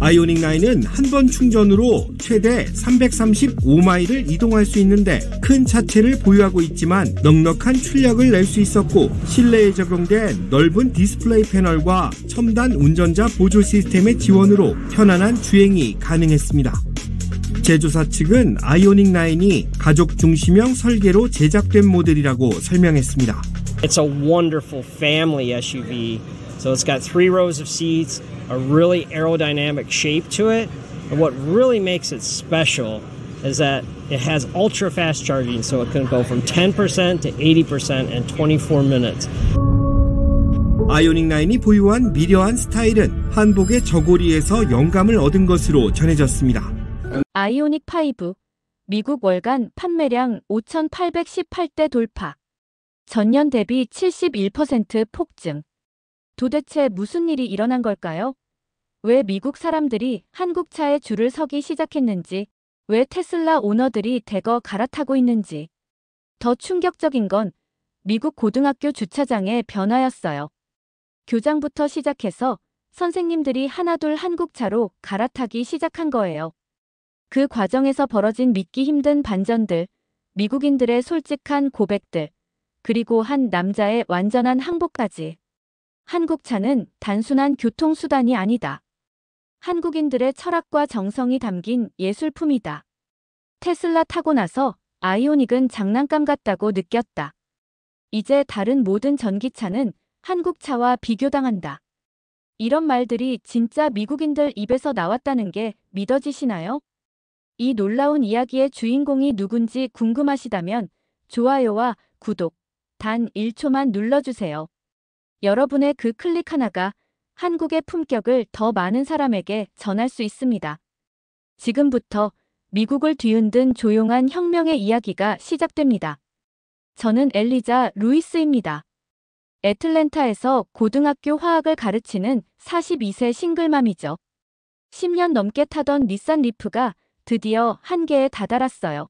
아이오닉 9은 한 번 충전으로 최대 335마일을 이동할 수 있는데 큰 차체를 보유하고 있지만 넉넉한 출력을 낼 수 있었고 실내에 적용된 넓은 디스플레이 패널과 첨단 운전자 보조 시스템의 지원으로 편안한 주행이 가능했습니다. 제조사 측은 아이오닉 9이 가족 중심형 설계로 제작된 모델이라고 설명했습니다. It's a wonderful family SUV. So it's got 3 rows of seats, a really aerodynamic shape to it. And what really makes it special is that it has ultra fast charging, so it can go from 10% to 80% in 24 minutes. 아이오닉 9이 보유한 미려한 스타일은 한복의 저고리에서 영감을 얻은 것으로 전해졌습니다. 아이오닉 5, 미국 월간 판매량 5,818대 돌파. 전년 대비 71% 폭증. 도대체 무슨 일이 일어난 걸까요? 왜 미국 사람들이 한국 차에 줄을 서기 시작했는지, 왜 테슬라 오너들이 대거 갈아타고 있는지. 더 충격적인 건 미국 고등학교 주차장의 변화였어요. 교장부터 시작해서 선생님들이 하나둘 한국 차로 갈아타기 시작한 거예요. 그 과정에서 벌어진 믿기 힘든 반전들, 미국인들의 솔직한 고백들, 그리고 한 남자의 완전한 항복까지. 한국 차는 단순한 교통수단이 아니다. 한국인들의 철학과 정성이 담긴 예술품이다. 테슬라 타고 나서 아이오닉은 장난감 같다고 느꼈다. 이제 다른 모든 전기차는 한국 차와 비교당한다. 이런 말들이 진짜 미국인들 입에서 나왔다는 게 믿어지시나요? 이 놀라운 이야기의 주인공이 누군지 궁금하시다면 좋아요와 구독, 단 1초만 눌러주세요. 여러분의 그 클릭 하나가 한국의 품격을 더 많은 사람에게 전할 수 있습니다. 지금부터 미국을 뒤흔든 조용한 혁명의 이야기가 시작됩니다. 저는 엘리자 루이스입니다. 애틀랜타에서 고등학교 화학을 가르치는 42세 싱글맘이죠. 10년 넘게 타던 닛산 리프가 드디어 한계에 다다랐어요.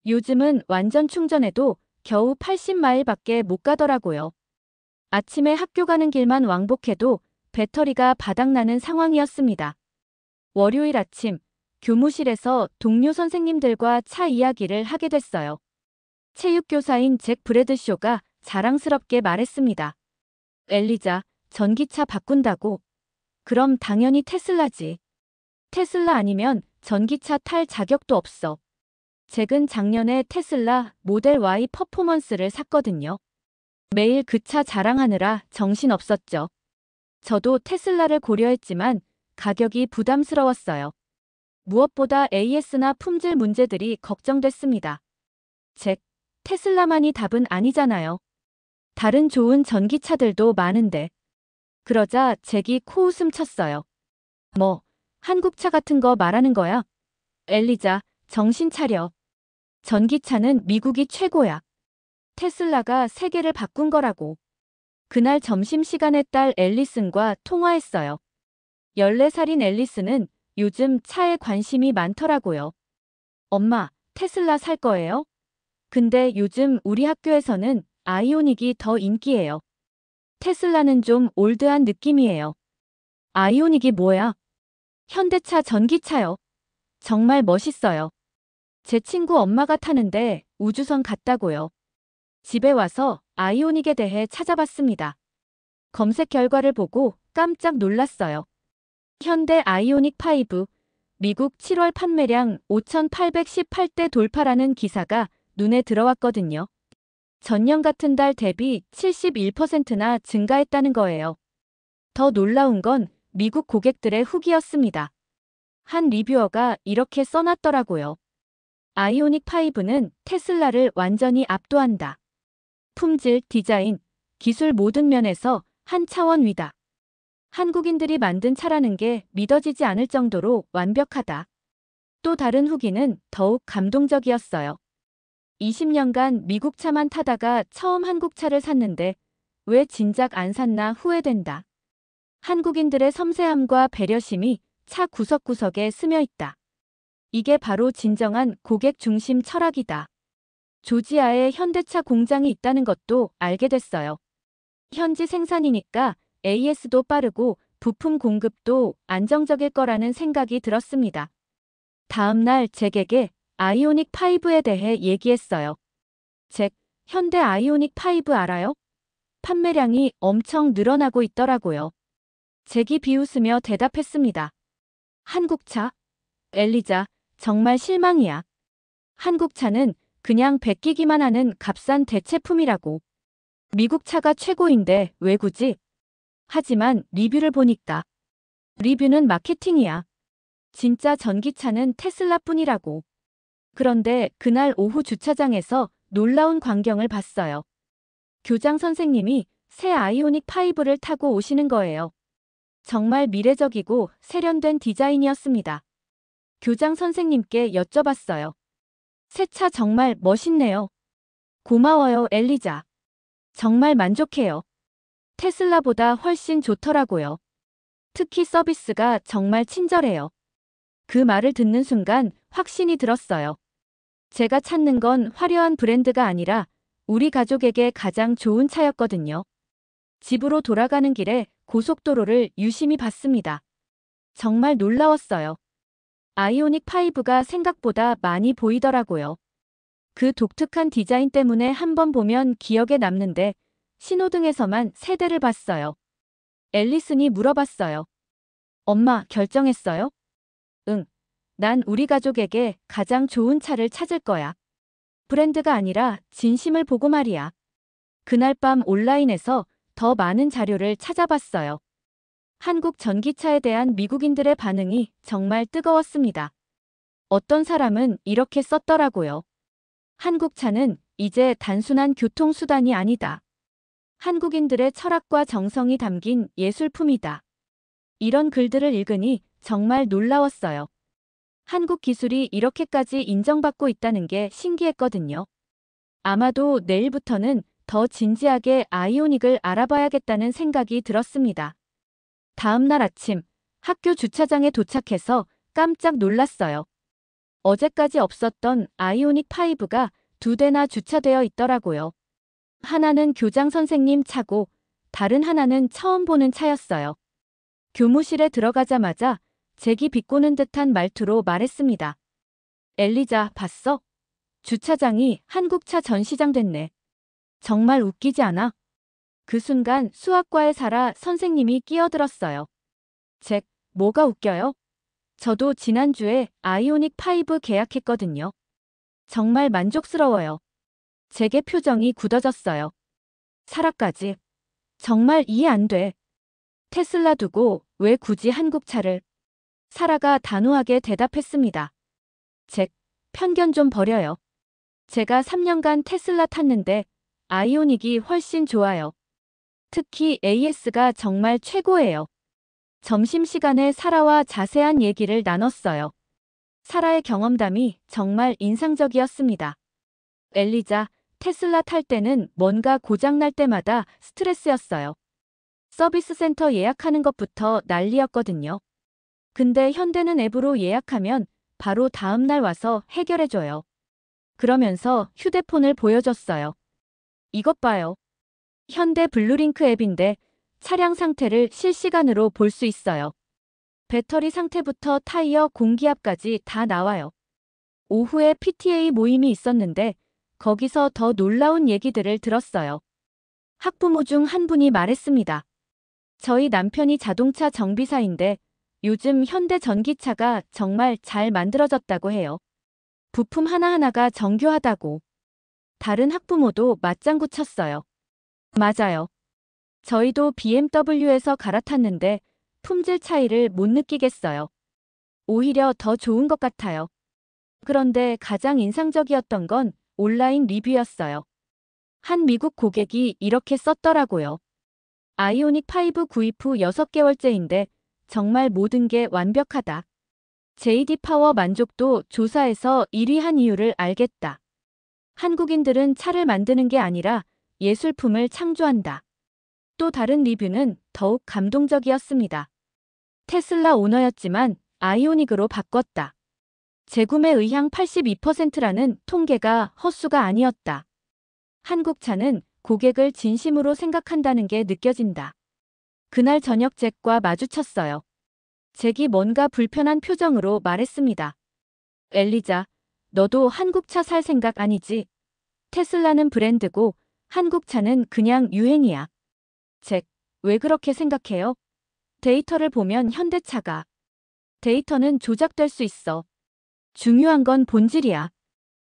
요즘은 완전 충전해도 겨우 80마일밖에 못 가더라고요. 아침에 학교 가는 길만 왕복해도 배터리가 바닥나는 상황이었습니다. 월요일 아침, 교무실에서 동료 선생님들과 차 이야기를 하게 됐어요. 체육교사인 잭 브래드쇼가 자랑스럽게 말했습니다. 엘리자, 전기차 바꾼다고? 그럼 당연히 테슬라지. 테슬라 아니면 전기차 탈 자격도 없어. 잭은 작년에 테슬라 모델 Y 퍼포먼스를 샀거든요. 매일 그 차 자랑하느라 정신없었죠. 저도 테슬라를 고려했지만 가격이 부담스러웠어요. 무엇보다 AS나 품질 문제들이 걱정됐습니다. 잭, 테슬라만이 답은 아니잖아요. 다른 좋은 전기차들도 많은데. 그러자 잭이 코웃음 쳤어요. 뭐, 한국차 같은 거 말하는 거야? 엘리자, 정신 차려. 전기차는 미국이 최고야. 테슬라가 세계를 바꾼 거라고. 그날 점심시간에 딸 앨리슨과 통화했어요. 14살인 앨리슨은 요즘 차에 관심이 많더라고요. 엄마, 테슬라 살 거예요? 근데 요즘 우리 학교에서는 아이오닉이 더 인기예요. 테슬라는 좀 올드한 느낌이에요. 아이오닉이 뭐야? 현대차 전기차요. 정말 멋있어요. 제 친구 엄마가 타는데 우주선 같다고요. 집에 와서 아이오닉에 대해 찾아봤습니다. 검색 결과를 보고 깜짝 놀랐어요. 현대 아이오닉 5, 미국 7월 판매량 5,818대 돌파라는 기사가 눈에 들어왔거든요. 전년 같은 달 대비 71%나 증가했다는 거예요. 더 놀라운 건 미국 고객들의 후기였습니다. 한 리뷰어가 이렇게 써놨더라고요. 아이오닉 5는 테슬라를 완전히 압도한다. 품질, 디자인, 기술 모든 면에서 한 차원 위다. 한국인들이 만든 차라는 게 믿어지지 않을 정도로 완벽하다. 또 다른 후기는 더욱 감동적이었어요. 20년간 미국 차만 타다가 처음 한국 차를 샀는데 왜 진작 안 샀나 후회된다. 한국인들의 섬세함과 배려심이 차 구석구석에 스며 있다. 이게 바로 진정한 고객 중심 철학이다. 조지아에 현대차 공장이 있다는 것도 알게 됐어요. 현지 생산이니까 AS도 빠르고 부품 공급도 안정적일 거라는 생각이 들었습니다. 다음 날 잭에게 아이오닉 5에 대해 얘기했어요. 잭, 현대 아이오닉 5 알아요? 판매량이 엄청 늘어나고 있더라고요. 잭이 비웃으며 대답했습니다. 한국차? 엘리자, 정말 실망이야. 한국차는 그냥 베끼기만 하는 값싼 대체품이라고. 미국 차가 최고인데 왜 굳이? 하지만 리뷰를 보니까. 리뷰는 마케팅이야. 진짜 전기차는 테슬라뿐이라고. 그런데 그날 오후 주차장에서 놀라운 광경을 봤어요. 교장 선생님이 새 아이오닉 5를 타고 오시는 거예요. 정말 미래적이고 세련된 디자인이었습니다. 교장 선생님께 여쭤봤어요. 새 차 정말 멋있네요. 고마워요, 엘리자. 정말 만족해요. 테슬라보다 훨씬 좋더라고요. 특히 서비스가 정말 친절해요. 그 말을 듣는 순간 확신이 들었어요. 제가 찾는 건 화려한 브랜드가 아니라 우리 가족에게 가장 좋은 차였거든요. 집으로 돌아가는 길에 고속도로를 유심히 봤습니다. 정말 놀라웠어요. 아이오닉 5가 생각보다 많이 보이더라고요. 그 독특한 디자인 때문에 한번 보면 기억에 남는데 신호등에서만 세 대를 봤어요. 앨리슨이 물어봤어요. 엄마, 결정했어요? 응. 난 우리 가족에게 가장 좋은 차를 찾을 거야. 브랜드가 아니라 진심을 보고 말이야. 그날 밤 온라인에서 더 많은 자료를 찾아봤어요. 한국 전기차에 대한 미국인들의 반응이 정말 뜨거웠습니다. 어떤 사람은 이렇게 썼더라고요. 한국 차는 이제 단순한 교통수단이 아니다. 한국인들의 철학과 정성이 담긴 예술품이다. 이런 글들을 읽으니 정말 놀라웠어요. 한국 기술이 이렇게까지 인정받고 있다는 게 신기했거든요. 아마도 내일부터는 더 진지하게 아이오닉을 알아봐야겠다는 생각이 들었습니다. 다음 날 아침, 학교 주차장에 도착해서 깜짝 놀랐어요. 어제까지 없었던 아이오닉 5가 2대나 주차되어 있더라고요. 하나는 교장 선생님 차고 다른 하나는 처음 보는 차였어요. 교무실에 들어가자마자 잭이 비꼬는 듯한 말투로 말했습니다. 엘리자, 봤어? 주차장이 한국차 전시장 됐네. 정말 웃기지 않아? 그 순간 수학과에 살아 선생님이 끼어들었어요. 잭, 뭐가 웃겨요? 저도 지난주에 아이오닉 5 계약했거든요. 정말 만족스러워요. 잭의 표정이 굳어졌어요. 사라까지. 정말 이해 안 돼. 테슬라 두고 왜 굳이 한국차를? 사라가 단호하게 대답했습니다. 잭, 편견 좀 버려요. 제가 3년간 테슬라 탔는데 아이오닉이 훨씬 좋아요. 특히 AS가 정말 최고예요. 점심시간에 사라와 자세한 얘기를 나눴어요. 사라의 경험담이 정말 인상적이었습니다. 엘리자, 테슬라 탈 때는 뭔가 고장날 때마다 스트레스였어요. 서비스 센터 예약하는 것부터 난리였거든요. 근데 현대는 앱으로 예약하면 바로 다음날 와서 해결해줘요. 그러면서 휴대폰을 보여줬어요. 이것 봐요. 현대 블루링크 앱인데 차량 상태를 실시간으로 볼 수 있어요. 배터리 상태부터 타이어 공기압까지 다 나와요. 오후에 PTA 모임이 있었는데 거기서 더 놀라운 얘기들을 들었어요. 학부모 중 한 분이 말했습니다. 저희 남편이 자동차 정비사인데 요즘 현대 전기차가 정말 잘 만들어졌다고 해요. 부품 하나하나가 정교하다고. 다른 학부모도 맞장구 쳤어요. 맞아요. 저희도 BMW에서 갈아탔는데 품질 차이를 못 느끼겠어요. 오히려 더 좋은 것 같아요. 그런데 가장 인상적이었던 건 온라인 리뷰였어요. 한 미국 고객이 이렇게 썼더라고요. 아이오닉 5 구입 후 6개월째인데 정말 모든 게 완벽하다. JD 파워 만족도 조사에서 1위 한 이유를 알겠다. 한국인들은 차를 만드는 게 아니라 예술품을 창조한다. 또 다른 리뷰는 더욱 감동적이었습니다. 테슬라 오너였지만 아이오닉으로 바꿨다. 재구매 의향 82%라는 통계가 헛수가 아니었다. 한국 차는 고객을 진심으로 생각한다는 게 느껴진다. 그날 저녁 잭과 마주쳤어요. 잭이 뭔가 불편한 표정으로 말했습니다. 엘리자, 너도 한국차 살 생각 아니지? 테슬라는 브랜드고 한국차는 그냥 유행이야. 잭, 왜 그렇게 생각해요? 데이터를 보면 현대차가. 데이터는 조작될 수 있어. 중요한 건 본질이야.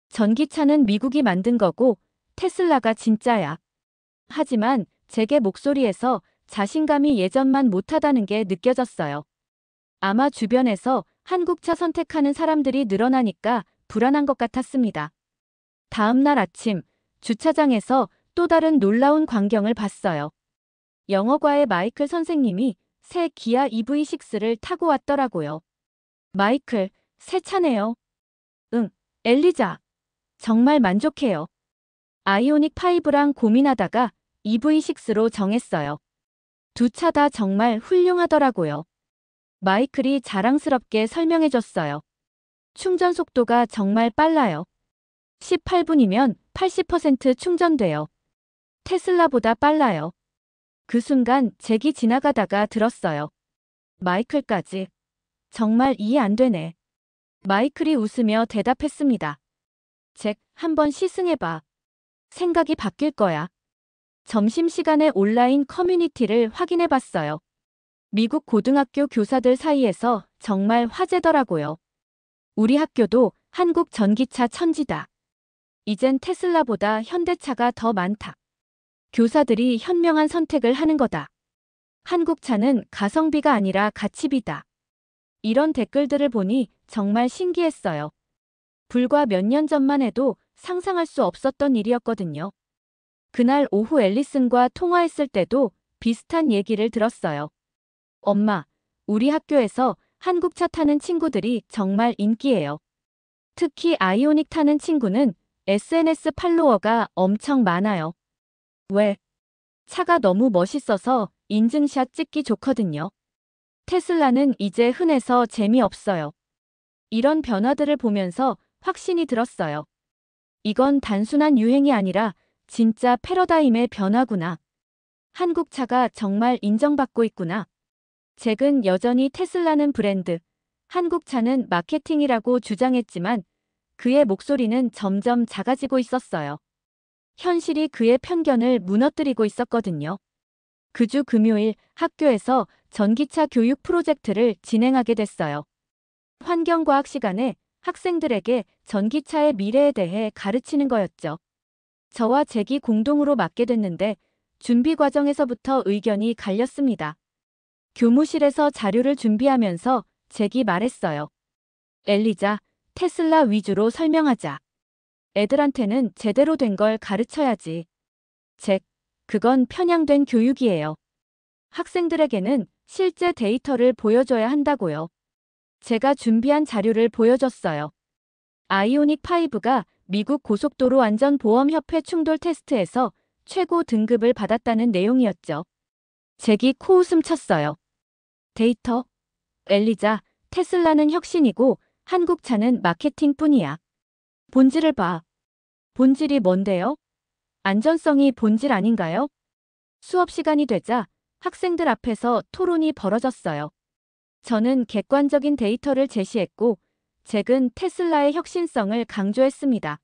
전기차는 미국이 만든 거고 테슬라가 진짜야. 하지만 잭의 목소리에서 자신감이 예전만 못하다는 게 느껴졌어요. 아마 주변에서 한국차 선택하는 사람들이 늘어나니까 불안한 것 같았습니다. 다음 날 아침, 주차장에서 또 다른 놀라운 광경을 봤어요. 영어과의 마이클 선생님이 새 기아 EV6를 타고 왔더라고요. 마이클, 새 차네요. 응, 엘리자. 정말 만족해요. 아이오닉 5랑 고민하다가 EV6로 정했어요. 두 차 다 정말 훌륭하더라고요. 마이클이 자랑스럽게 설명해줬어요. 충전 속도가 정말 빨라요. 18분이면 80% 충전돼요. 테슬라보다 빨라요. 그 순간 잭이 지나가다가 들었어요. 마이클까지. 정말 이해 안 되네. 마이클이 웃으며 대답했습니다. 잭, 한번 시승해봐. 생각이 바뀔 거야. 점심시간에 온라인 커뮤니티를 확인해봤어요. 미국 고등학교 교사들 사이에서 정말 화제더라고요. 우리 학교도 한국 전기차 천지다. 이젠 테슬라보다 현대차가 더 많다. 교사들이 현명한 선택을 하는 거다. 한국차는 가성비가 아니라 가치비다. 이런 댓글들을 보니 정말 신기했어요. 불과 몇 년 전만 해도 상상할 수 없었던 일이었거든요. 그날 오후 앨리슨과 통화했을 때도 비슷한 얘기를 들었어요. 엄마, 우리 학교에서 한국차 타는 친구들이 정말 인기예요. 특히 아이오닉 타는 친구는 SNS 팔로워가 엄청 많아요. 왜? 차가 너무 멋있어서 인증샷 찍기 좋거든요. 테슬라는 이제 흔해서 재미없어요. 이런 변화들을 보면서 확신이 들었어요. 이건 단순한 유행이 아니라 진짜 패러다임의 변화구나. 한국차가 정말 인정받고 있구나. 잭은 여전히 테슬라는 브랜드, 한국차는 마케팅이라고 주장했지만 그의 목소리는 점점 작아지고 있었어요. 현실이 그의 편견을 무너뜨리고 있었거든요. 그 주 금요일 학교에서 전기차 교육 프로젝트를 진행하게 됐어요. 환경과학 시간에 학생들에게 전기차의 미래에 대해 가르치는 거였죠. 저와 잭이 공동으로 맡게 됐는데 준비 과정에서부터 의견이 갈렸습니다. 교무실에서 자료를 준비하면서 잭이 말했어요. 엘리자, 테슬라 위주로 설명하자. 애들한테는 제대로 된 걸 가르쳐야지. 잭, 그건 편향된 교육이에요. 학생들에게는 실제 데이터를 보여줘야 한다고요. 제가 준비한 자료를 보여줬어요. 아이오닉 5가 미국 고속도로 안전보험협회 충돌 테스트에서 최고 등급을 받았다는 내용이었죠. 잭이 코웃음 쳤어요. 데이터? 엘리자, 테슬라는 혁신이고 한국차는 마케팅뿐이야. 본질을 봐. 본질이 뭔데요? 안전성이 본질 아닌가요? 수업 시간이 되자 학생들 앞에서 토론이 벌어졌어요. 저는 객관적인 데이터를 제시했고 잭은 테슬라의 혁신성을 강조했습니다.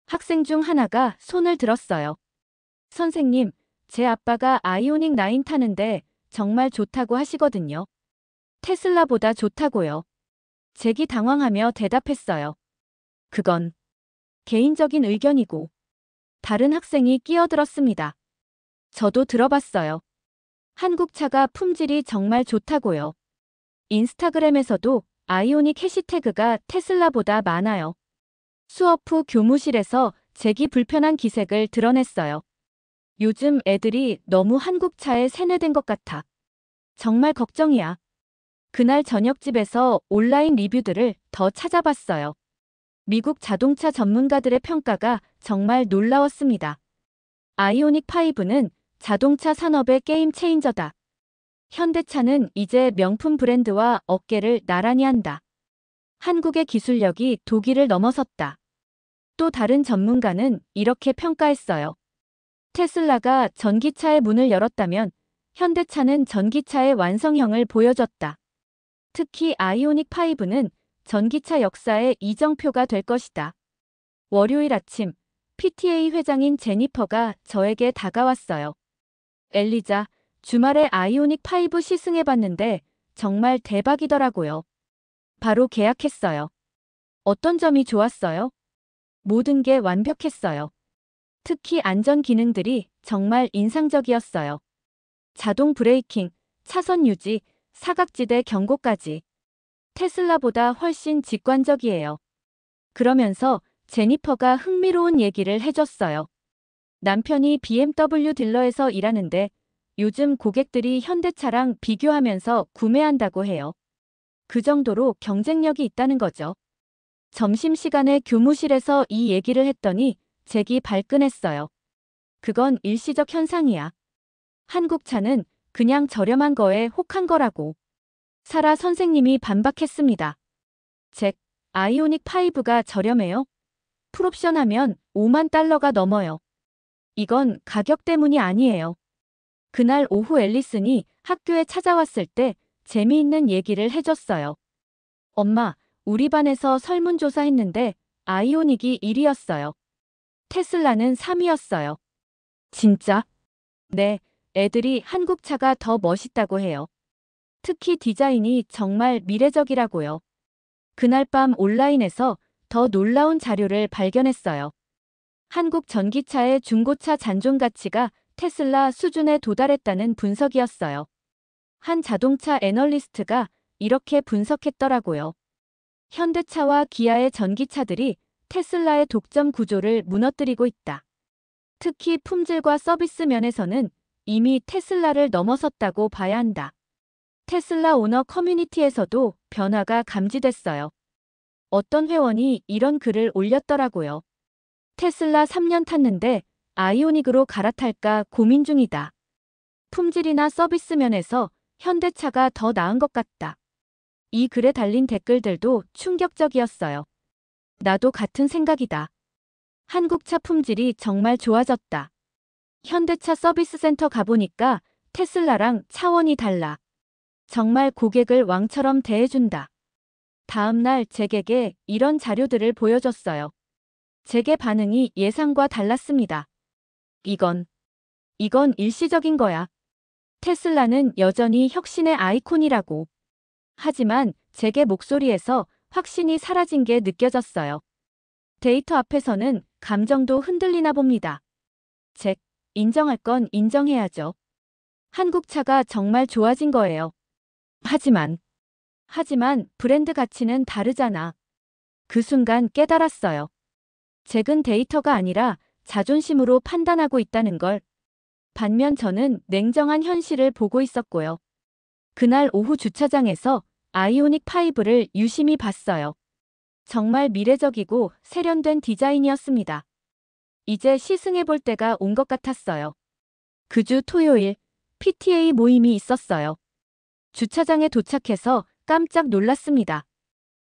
학생 중 하나가 손을 들었어요. 선생님, 제 아빠가 아이오닉 9 타는데 정말 좋다고 하시거든요. 테슬라보다 좋다고요. 잭이 당황하며 대답했어요. 그건 개인적인 의견이고. 다른 학생이 끼어들었습니다. 저도 들어봤어요. 한국차가 품질이 정말 좋다고요. 인스타그램에서도 아이오닉 해시태그가 테슬라보다 많아요. 수업 후 교무실에서 잭이 불편한 기색을 드러냈어요. 요즘 애들이 너무 한국차에 세뇌된 것 같아. 정말 걱정이야. 그날 저녁집에서 온라인 리뷰들을 더 찾아봤어요. 미국 자동차 전문가들의 평가가 정말 놀라웠습니다. 아이오닉 5는 자동차 산업의 게임 체인저다. 현대차는 이제 명품 브랜드와 어깨를 나란히 한다. 한국의 기술력이 독일을 넘어섰다. 또 다른 전문가는 이렇게 평가했어요. 테슬라가 전기차의 문을 열었다면 현대차는 전기차의 완성형을 보여줬다. 특히 아이오닉 5는 전기차 역사의 이정표가 될 것이다. 월요일 아침, PTA 회장인 제니퍼가 저에게 다가왔어요. 엘리자, 주말에 아이오닉 5 시승해봤는데 정말 대박이더라고요. 바로 계약했어요. 어떤 점이 좋았어요? 모든 게 완벽했어요. 특히 안전 기능들이 정말 인상적이었어요. 자동 브레이킹, 차선 유지, 사각지대 경고까지. 테슬라보다 훨씬 직관적이에요. 그러면서 제니퍼가 흥미로운 얘기를 해줬어요. 남편이 BMW 딜러에서 일하는데 요즘 고객들이 현대차랑 비교하면서 구매한다고 해요. 그 정도로 경쟁력이 있다는 거죠. 점심시간에 교무실에서 이 얘기를 했더니 잭이 발끈했어요. 그건 일시적 현상이야. 한국 차는 그냥 저렴한 거에 혹한 거라고. 사라 선생님이 반박했습니다. 잭, 아이오닉 5가 저렴해요? 풀옵션 하면 5만 달러가 넘어요. 이건 가격 때문이 아니에요. 그날 오후 앨리슨이 학교에 찾아왔을 때 재미있는 얘기를 해줬어요. 엄마, 우리 반에서 설문조사 했는데 아이오닉이 1위였어요. 테슬라는 3위였어요. 진짜? 네, 애들이 한국 차가 더 멋있다고 해요. 특히 디자인이 정말 미래적이라고요. 그날 밤 온라인에서 더 놀라운 자료를 발견했어요. 한국 전기차의 중고차 잔존 가치가 테슬라 수준에 도달했다는 분석이었어요. 한 자동차 애널리스트가 이렇게 분석했더라고요. 현대차와 기아의 전기차들이 테슬라의 독점 구조를 무너뜨리고 있다. 특히 품질과 서비스 면에서는 이미 테슬라를 넘어섰다고 봐야 한다. 테슬라 오너 커뮤니티에서도 변화가 감지됐어요. 어떤 회원이 이런 글을 올렸더라고요. 테슬라 3년 탔는데 아이오닉으로 갈아탈까 고민 중이다. 품질이나 서비스 면에서 현대차가 더 나은 것 같다. 이 글에 달린 댓글들도 충격적이었어요. 나도 같은 생각이다. 한국차 품질이 정말 좋아졌다. 현대차 서비스 센터 가보니까 테슬라랑 차원이 달라. 정말 고객을 왕처럼 대해준다. 다음날 잭에게 이런 자료들을 보여줬어요. 잭의 반응이 예상과 달랐습니다. 이건 일시적인 거야. 테슬라는 여전히 혁신의 아이콘이라고. 하지만 잭의 목소리에서 확신이 사라진 게 느껴졌어요. 데이터 앞에서는 감정도 흔들리나 봅니다. 잭, 인정할 건 인정해야죠. 한국차가 정말 좋아진 거예요. 하지만 브랜드 가치는 다르잖아. 그 순간 깨달았어요. 잭은 데이터가 아니라 자존심으로 판단하고 있다는 걸. 반면 저는 냉정한 현실을 보고 있었고요. 그날 오후 주차장에서 아이오닉 5를 유심히 봤어요. 정말 미래적이고 세련된 디자인이었습니다. 이제 시승해볼 때가 온 것 같았어요. 그 주 토요일 PTA 모임이 있었어요. 주차장에 도착해서 깜짝 놀랐습니다.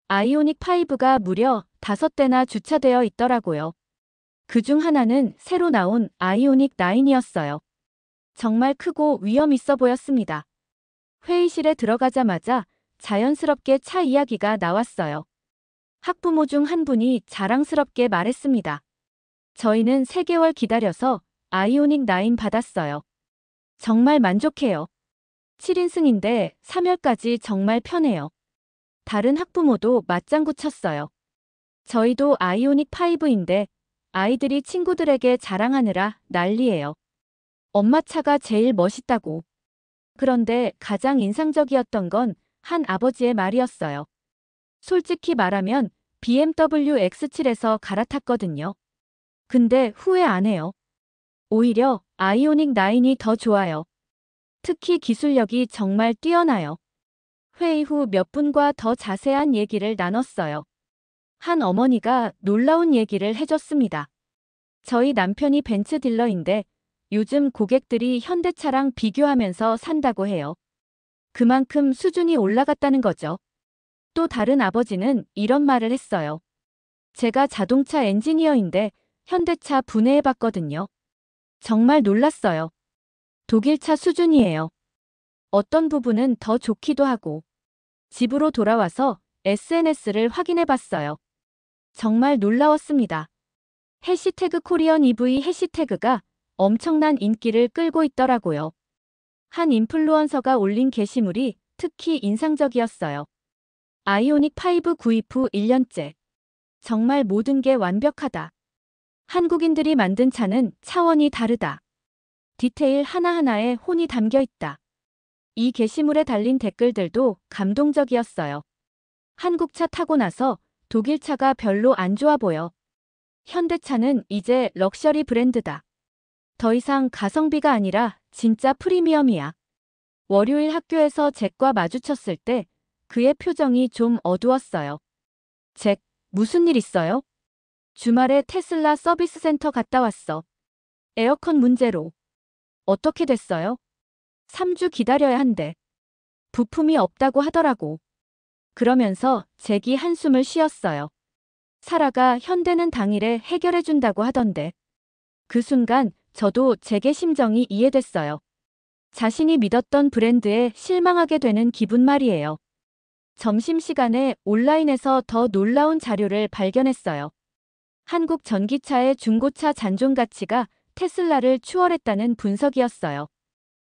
아이오닉 5가 무려 5대나 주차되어 있더라고요. 그중 하나는 새로 나온 아이오닉 9이었어요. 정말 크고 위험 있어 보였습니다. 회의실에 들어가자마자 자연스럽게 차 이야기가 나왔어요. 학부모 중 한 분이 자랑스럽게 말했습니다. 저희는 3개월 기다려서 아이오닉 9 받았어요. 정말 만족해요. 7인승인데 3열까지 정말 편해요. 다른 학부모도 맞장구 쳤어요. 저희도 아이오닉 5인데 아이들이 친구들에게 자랑하느라 난리예요. 엄마 차가 제일 멋있다고. 그런데 가장 인상적이었던 건 한 아버지의 말이었어요. 솔직히 말하면 BMW X7에서 갈아탔거든요. 근데 후회 안 해요. 오히려 아이오닉 9이 더 좋아요. 특히 기술력이 정말 뛰어나요. 회의 후 몇 분과 더 자세한 얘기를 나눴어요. 한 어머니가 놀라운 얘기를 해줬습니다. 저희 남편이 벤츠 딜러인데 요즘 고객들이 현대차랑 비교하면서 산다고 해요. 그만큼 수준이 올라갔다는 거죠. 또 다른 아버지는 이런 말을 했어요. 제가 자동차 엔지니어인데 현대차 분해해봤거든요. 정말 놀랐어요. 독일차 수준이에요. 어떤 부분은 더 좋기도 하고. 집으로 돌아와서 SNS를 확인해 봤어요. 정말 놀라웠습니다. 해시태그 코리언 EV 해시태그가 엄청난 인기를 끌고 있더라고요. 한 인플루언서가 올린 게시물이 특히 인상적이었어요. 아이오닉 5 구입 후 1년째. 정말 모든 게 완벽하다. 한국인들이 만든 차는 차원이 다르다. 디테일 하나하나에 혼이 담겨 있다. 이 게시물에 달린 댓글들도 감동적이었어요. 한국차 타고 나서 독일차가 별로 안 좋아 보여. 현대차는 이제 럭셔리 브랜드다. 더 이상 가성비가 아니라 진짜 프리미엄이야. 월요일 학교에서 잭과 마주쳤을 때 그의 표정이 좀 어두웠어요. 잭, 무슨 일 있어요? 주말에 테슬라 서비스 센터 갔다 왔어. 에어컨 문제로. 어떻게 됐어요? 3주 기다려야 한대. 부품이 없다고 하더라고. 그러면서 잭이 한숨을 쉬었어요. 사라가 현대는 당일에 해결해준다고 하던데. 그 순간 저도 잭의 심정이 이해됐어요. 자신이 믿었던 브랜드에 실망하게 되는 기분 말이에요. 점심시간에 온라인에서 더 놀라운 자료를 발견했어요. 한국 전기차의 중고차 잔존 가치가 테슬라를 추월했다는 분석이었어요.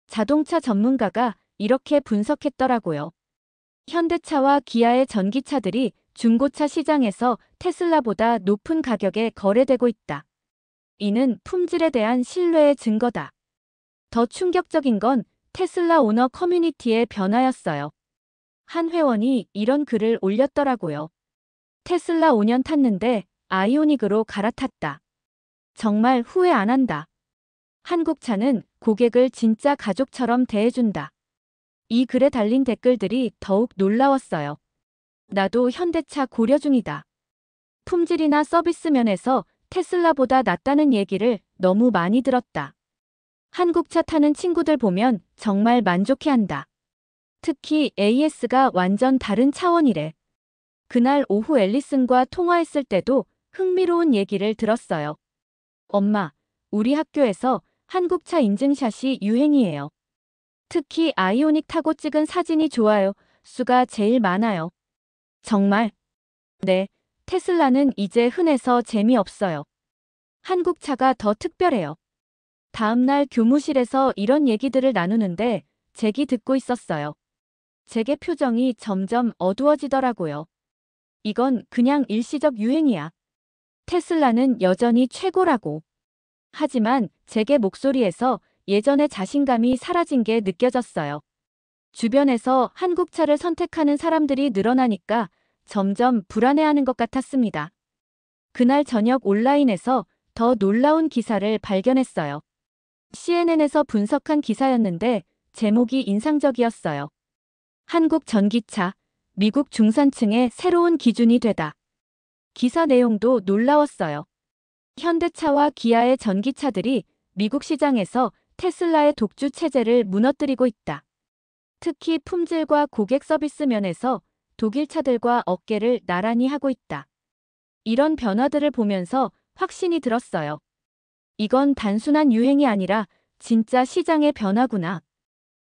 자동차 전문가가 이렇게 분석했더라고요. 현대차와 기아의 전기차들이 중고차 시장에서 테슬라보다 높은 가격에 거래되고 있다. 이는 품질에 대한 신뢰의 증거다. 더 충격적인 건 테슬라 오너 커뮤니티의 변화였어요. 한 회원이 이런 글을 올렸더라고요. 테슬라 5년 탔는데 아이오닉으로 갈아탔다. 정말 후회 안 한다. 한국차는 고객을 진짜 가족처럼 대해준다. 이 글에 달린 댓글들이 더욱 놀라웠어요. 나도 현대차 고려 중이다. 품질이나 서비스 면에서 테슬라보다 낫다는 얘기를 너무 많이 들었다. 한국차 타는 친구들 보면 정말 만족해한다. 특히 AS가 완전 다른 차원이래. 그날 오후 앨리슨과 통화했을 때도 흥미로운 얘기를 들었어요. 엄마, 우리 학교에서 한국차 인증샷이 유행이에요. 특히 아이오닉 타고 찍은 사진이 좋아요 수가 제일 많아요. 정말? 네, 테슬라는 이제 흔해서 재미없어요. 한국차가 더 특별해요. 다음날 교무실에서 이런 얘기들을 나누는데 잭이 듣고 있었어요. 잭의 표정이 점점 어두워지더라고요. 이건 그냥 일시적 유행이야. 테슬라는 여전히 최고라고. 하지만 잭의 목소리에서 예전의 자신감이 사라진 게 느껴졌어요. 주변에서 한국차를 선택하는 사람들이 늘어나니까 점점 불안해하는 것 같았습니다. 그날 저녁 온라인에서 더 놀라운 기사를 발견했어요. CNN에서 분석한 기사였는데 제목이 인상적이었어요. 한국 전기차, 미국 중산층의 새로운 기준이 되다. 기사 내용도 놀라웠어요. 현대차와 기아의 전기차들이 미국 시장에서 테슬라의 독주 체제를 무너뜨리고 있다. 특히 품질과 고객 서비스 면에서 독일 차들과 어깨를 나란히 하고 있다. 이런 변화들을 보면서 확신이 들었어요. 이건 단순한 유행이 아니라 진짜 시장의 변화구나.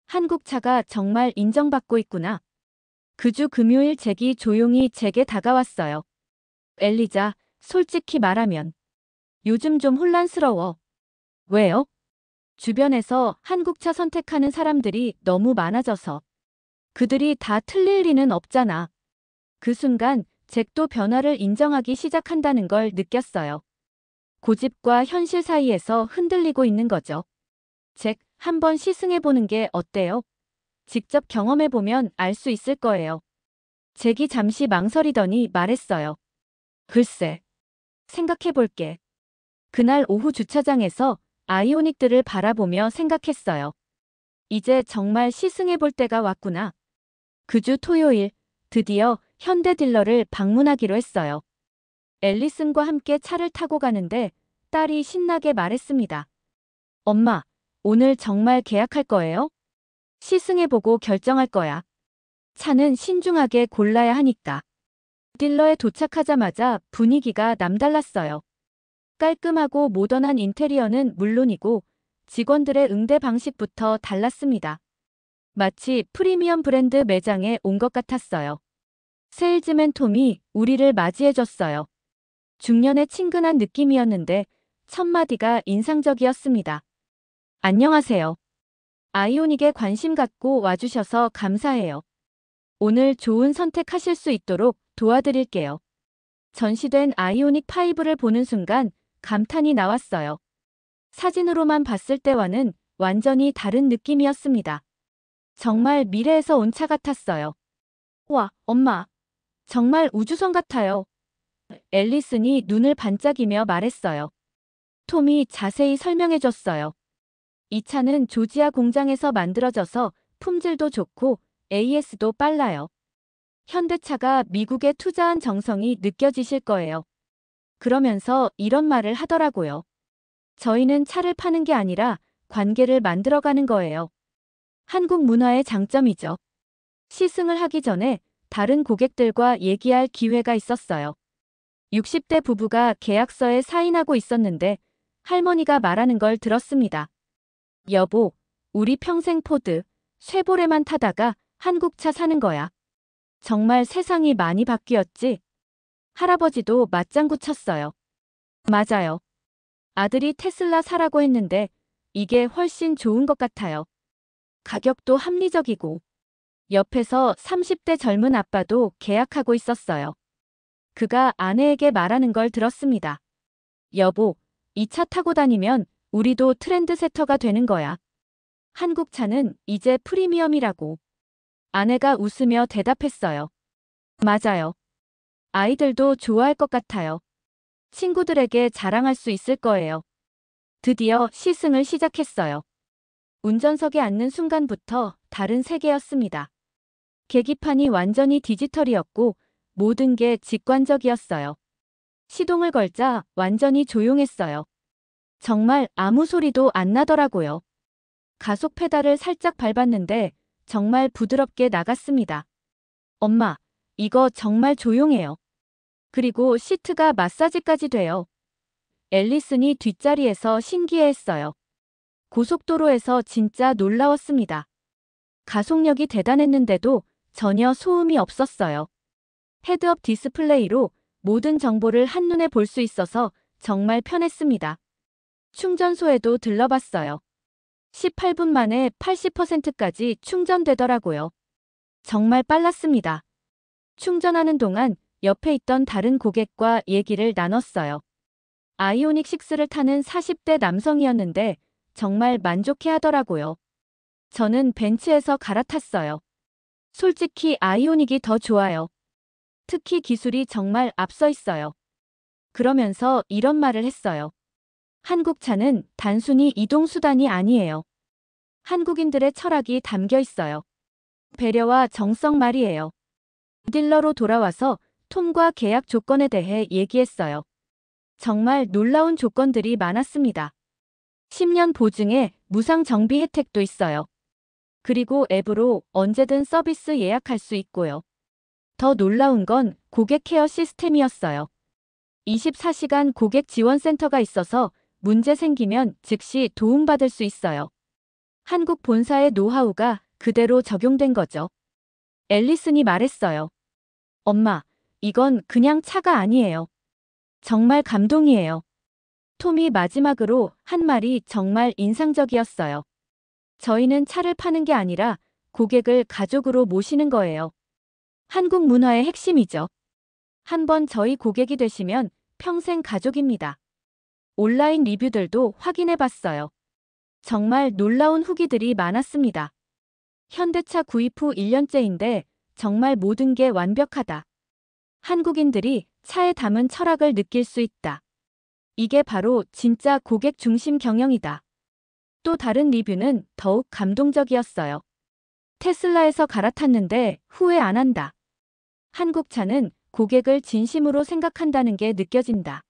한국차가 정말 인정받고 있구나. 그 주 금요일 잭이 조용히 제게 다가왔어요. 엘리자, 솔직히 말하면 요즘 좀 혼란스러워. 왜요? 주변에서 한국차 선택하는 사람들이 너무 많아져서. 그들이 다 틀릴 리는 없잖아. 그 순간 잭도 변화를 인정하기 시작한다는 걸 느꼈어요. 고집과 현실 사이에서 흔들리고 있는 거죠. 잭, 한번 시승해보는 게 어때요? 직접 경험해보면 알 수 있을 거예요. 잭이 잠시 망설이더니 말했어요. 글쎄, 생각해볼게. 그날 오후 주차장에서 아이오닉들을 바라보며 생각했어요. 이제 정말 시승해볼 때가 왔구나. 그 주 토요일, 드디어 현대 딜러를 방문하기로 했어요. 앨리슨과 함께 차를 타고 가는데 딸이 신나게 말했습니다. 엄마, 오늘 정말 계약할 거예요? 시승해보고 결정할 거야. 차는 신중하게 골라야 하니까. 딜러에 도착하자마자 분위기가 남달랐어요. 깔끔하고 모던한 인테리어는 물론이고 직원들의 응대 방식부터 달랐습니다. 마치 프리미엄 브랜드 매장에 온 것 같았어요. 세일즈맨 톰이 우리를 맞이해줬어요. 중년의 친근한 느낌이었는데 첫 마디가 인상적이었습니다. 안녕하세요. 아이오닉에 관심 갖고 와주셔서 감사해요. 오늘 좋은 선택하실 수 있도록 도와드릴게요. 전시된 아이오닉 5를 보는 순간 감탄이 나왔어요. 사진으로만 봤을 때와는 완전히 다른 느낌이었습니다. 정말 미래에서 온 차 같았어요. 와, 엄마. 정말 우주선 같아요. 앨리슨이 눈을 반짝이며 말했어요. 톰이 자세히 설명해줬어요. 이 차는 조지아 공장에서 만들어져서 품질도 좋고 AS도 빨라요. 현대차가 미국에 투자한 정성이 느껴지실 거예요. 그러면서 이런 말을 하더라고요. 저희는 차를 파는 게 아니라 관계를 만들어가는 거예요. 한국 문화의 장점이죠. 시승을 하기 전에 다른 고객들과 얘기할 기회가 있었어요. 60대 부부가 계약서에 사인하고 있었는데 할머니가 말하는 걸 들었습니다. 여보, 우리 평생 포드, 쉐보레만 타다가 한국차 사는 거야. 정말 세상이 많이 바뀌었지? 할아버지도 맞장구 쳤어요. 맞아요. 아들이 테슬라 사라고 했는데 이게 훨씬 좋은 것 같아요. 가격도 합리적이고. 옆에서 30대 젊은 아빠도 계약하고 있었어요. 그가 아내에게 말하는 걸 들었습니다. 여보, 이 차 타고 다니면 우리도 트렌드세터가 되는 거야. 한국 차는 이제 프리미엄이라고. 아내가 웃으며 대답했어요. 맞아요. 아이들도 좋아할 것 같아요. 친구들에게 자랑할 수 있을 거예요. 드디어 시승을 시작했어요. 운전석에 앉는 순간부터 다른 세계였습니다. 계기판이 완전히 디지털이었고 모든 게 직관적이었어요. 시동을 걸자 완전히 조용했어요. 정말 아무 소리도 안 나더라고요. 가속 페달을 살짝 밟았는데 정말 부드럽게 나갔습니다. 엄마, 이거 정말 조용해요. 그리고 시트가 마사지까지 돼요. 앨리슨이 뒷자리에서 신기해했어요. 고속도로에서 진짜 놀라웠습니다. 가속력이 대단했는데도 전혀 소음이 없었어요. 헤드업 디스플레이로 모든 정보를 한눈에 볼 수 있어서 정말 편했습니다. 충전소에도 들러봤어요. 18분 만에 80%까지 충전되더라고요. 정말 빨랐습니다. 충전하는 동안 옆에 있던 다른 고객과 얘기를 나눴어요. 아이오닉 6를 타는 40대 남성이었는데 정말 만족해 하더라고요. 저는 벤츠에서 갈아탔어요. 솔직히 아이오닉이 더 좋아요. 특히 기술이 정말 앞서 있어요. 그러면서 이런 말을 했어요. 한국 차는 단순히 이동수단이 아니에요. 한국인들의 철학이 담겨 있어요. 배려와 정성 말이에요. 딜러로 돌아와서 톰과 계약 조건에 대해 얘기했어요. 정말 놀라운 조건들이 많았습니다. 10년 보증에 무상 정비 혜택도 있어요. 그리고 앱으로 언제든 서비스 예약할 수 있고요. 더 놀라운 건 고객 케어 시스템이었어요. 24시간 고객 지원센터가 있어서 문제 생기면 즉시 도움받을 수 있어요. 한국 본사의 노하우가 그대로 적용된 거죠. 앨리슨이 말했어요. 엄마, 이건 그냥 차가 아니에요. 정말 감동이에요. 톰이 마지막으로 한 말이 정말 인상적이었어요. 저희는 차를 파는 게 아니라 고객을 가족으로 모시는 거예요. 한국 문화의 핵심이죠. 한번 저희 고객이 되시면 평생 가족입니다. 온라인 리뷰들도 확인해 봤어요. 정말 놀라운 후기들이 많았습니다. 현대차 구입 후 1년째인데 정말 모든 게 완벽하다. 한국인들이 차에 담은 철학을 느낄 수 있다. 이게 바로 진짜 고객 중심 경영이다. 또 다른 리뷰는 더욱 감동적이었어요. 테슬라에서 갈아탔는데 후회 안 한다. 한국 차는 고객을 진심으로 생각한다는 게 느껴진다.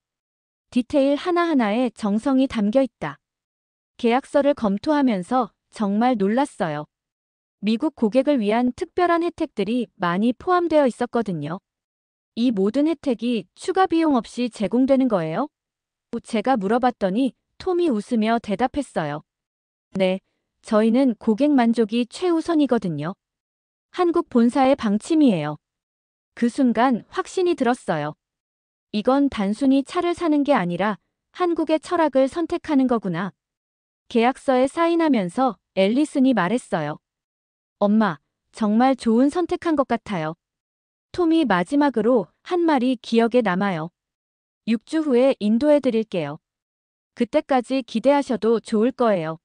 디테일 하나하나에 정성이 담겨 있다. 계약서를 검토하면서 정말 놀랐어요. 미국 고객을 위한 특별한 혜택들이 많이 포함되어 있었거든요. 이 모든 혜택이 추가 비용 없이 제공되는 거예요? 제가 물어봤더니 톰이 웃으며 대답했어요. 네, 저희는 고객 만족이 최우선이거든요. 한국 본사의 방침이에요. 그 순간 확신이 들었어요. 이건 단순히 차를 사는 게 아니라 한국의 철학을 선택하는 거구나. 계약서에 사인하면서 앨리슨이 말했어요. 엄마, 정말 좋은 선택한 것 같아요. 톰이 마지막으로 한 말이 기억에 남아요. 6주 후에 인도해 드릴게요. 그때까지 기대하셔도 좋을 거예요.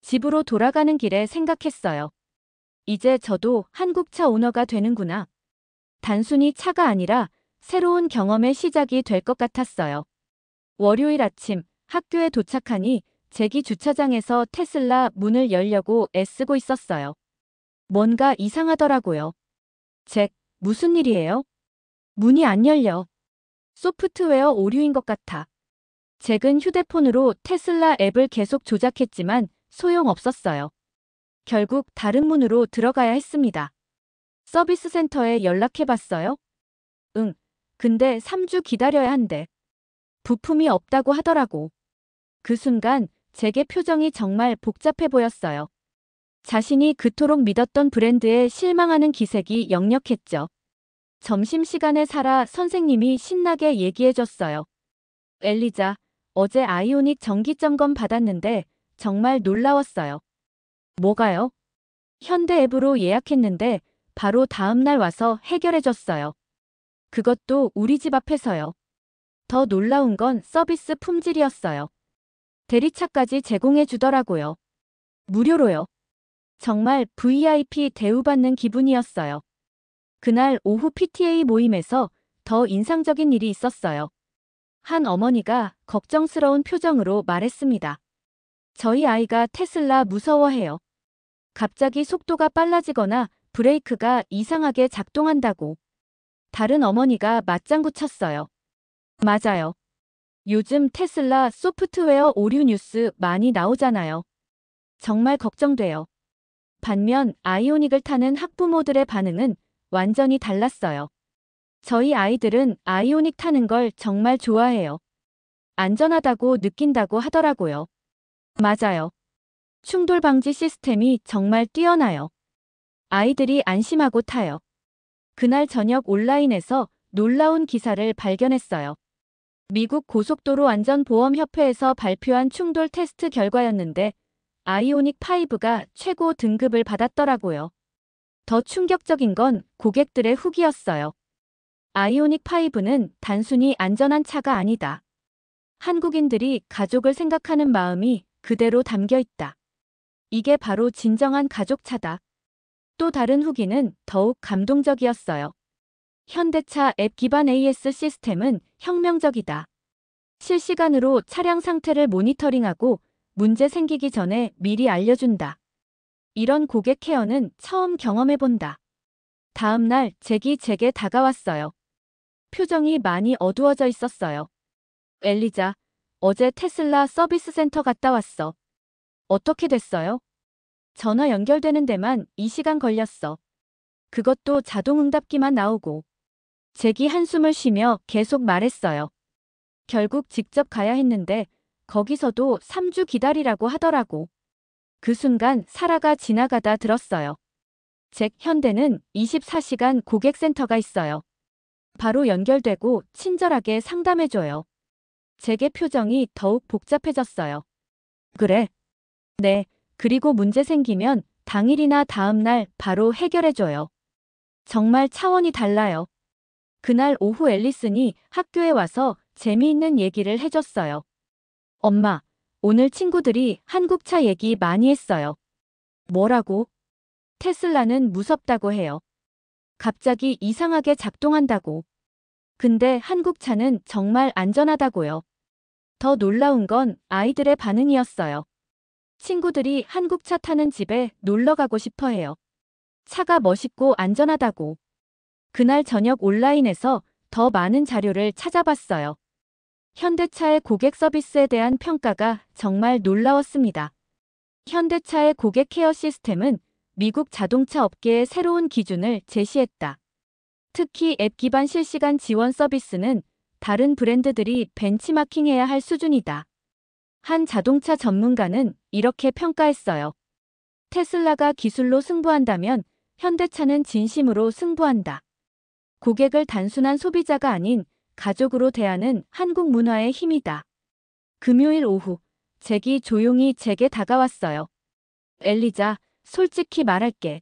집으로 돌아가는 길에 생각했어요. 이제 저도 한국차 오너가 되는구나. 단순히 차가 아니라 새로운 경험의 시작이 될 것 같았어요. 월요일 아침 학교에 도착하니 잭이 주차장에서 테슬라 문을 열려고 애쓰고 있었어요. 뭔가 이상하더라고요. 잭, 무슨 일이에요? 문이 안 열려. 소프트웨어 오류인 것 같아. 잭은 휴대폰으로 테슬라 앱을 계속 조작했지만 소용없었어요. 결국 다른 문으로 들어가야 했습니다. 서비스 센터에 연락해봤어요? 응. 근데 3주 기다려야 한대. 부품이 없다고 하더라고. 그 순간 잭의 표정이 정말 복잡해 보였어요. 자신이 그토록 믿었던 브랜드에 실망하는 기색이 역력했죠. 점심시간에 사라 선생님이 신나게 얘기해줬어요. 엘리자, 어제 아이오닉 정기점검 받았는데 정말 놀라웠어요. 뭐가요? 현대 앱으로 예약했는데 바로 다음날 와서 해결해줬어요. 그것도 우리 집 앞에서요. 더 놀라운 건 서비스 품질이었어요. 대리차까지 제공해 주더라고요. 무료로요. 정말 VIP 대우받는 기분이었어요. 그날 오후 PTA 모임에서 더 인상적인 일이 있었어요. 한 어머니가 걱정스러운 표정으로 말했습니다. 저희 아이가 테슬라 무서워해요. 갑자기 속도가 빨라지거나 브레이크가 이상하게 작동한다고. 다른 어머니가 맞장구 쳤어요. 맞아요. 요즘 테슬라 소프트웨어 오류 뉴스 많이 나오잖아요. 정말 걱정돼요. 반면 아이오닉을 타는 학부모들의 반응은 완전히 달랐어요. 저희 아이들은 아이오닉 타는 걸 정말 좋아해요. 안전하다고 느낀다고 하더라고요. 맞아요. 충돌 방지 시스템이 정말 뛰어나요. 아이들이 안심하고 타요. 그날 저녁 온라인에서 놀라운 기사를 발견했어요. 미국 고속도로 안전보험협회에서 발표한 충돌 테스트 결과였는데 아이오닉 5가 최고 등급을 받았더라고요. 더 충격적인 건 고객들의 후기였어요. 아이오닉 5는 단순히 안전한 차가 아니다. 한국인들이 가족을 생각하는 마음이 그대로 담겨 있다. 이게 바로 진정한 가족차다. 또 다른 후기는 더욱 감동적이었어요. 현대차 앱 기반 AS 시스템은 혁명적이다. 실시간으로 차량 상태를 모니터링하고 문제 생기기 전에 미리 알려준다. 이런 고객 케어는 처음 경험해본다. 다음 날 잭이 제게 다가왔어요. 표정이 많이 어두워져 있었어요. 엘리자, 어제 테슬라 서비스 센터 갔다 왔어. 어떻게 됐어요? 전화 연결되는 데만 2시간 걸렸어. 그것도 자동응답기만 나오고. 잭이 한숨을 쉬며 계속 말했어요. 결국 직접 가야 했는데 거기서도 3주 기다리라고 하더라고. 그 순간 사라가 지나가다 들었어요. 잭, 현대는 24시간 고객센터가 있어요. 바로 연결되고 친절하게 상담해줘요. 잭의 표정이 더욱 복잡해졌어요. 그래? 네, 그리고 문제 생기면 당일이나 다음날 바로 해결해줘요. 정말 차원이 달라요. 그날 오후 앨리슨이 학교에 와서 재미있는 얘기를 해줬어요. 엄마, 오늘 친구들이 한국차 얘기 많이 했어요. 뭐라고? 테슬라는 무섭다고 해요. 갑자기 이상하게 작동한다고. 근데 한국차는 정말 안전하다고요. 더 놀라운 건 아이들의 반응이었어요. 친구들이 한국차 타는 집에 놀러 가고 싶어 해요. 차가 멋있고 안전하다고. 그날 저녁 온라인에서 더 많은 자료를 찾아봤어요. 현대차의 고객 서비스에 대한 평가가 정말 놀라웠습니다. 현대차의 고객 케어 시스템은 미국 자동차 업계의 새로운 기준을 제시했다. 특히 앱 기반 실시간 지원 서비스는 다른 브랜드들이 벤치마킹해야 할 수준이다. 한 자동차 전문가는 이렇게 평가했어요. 테슬라가 기술로 승부한다면 현대차는 진심으로 승부한다. 고객을 단순한 소비자가 아닌 가족으로 대하는 한국 문화의 힘이다. 금요일 오후, 잭이 조용히 제게 다가왔어요. 엘리자, 솔직히 말할게.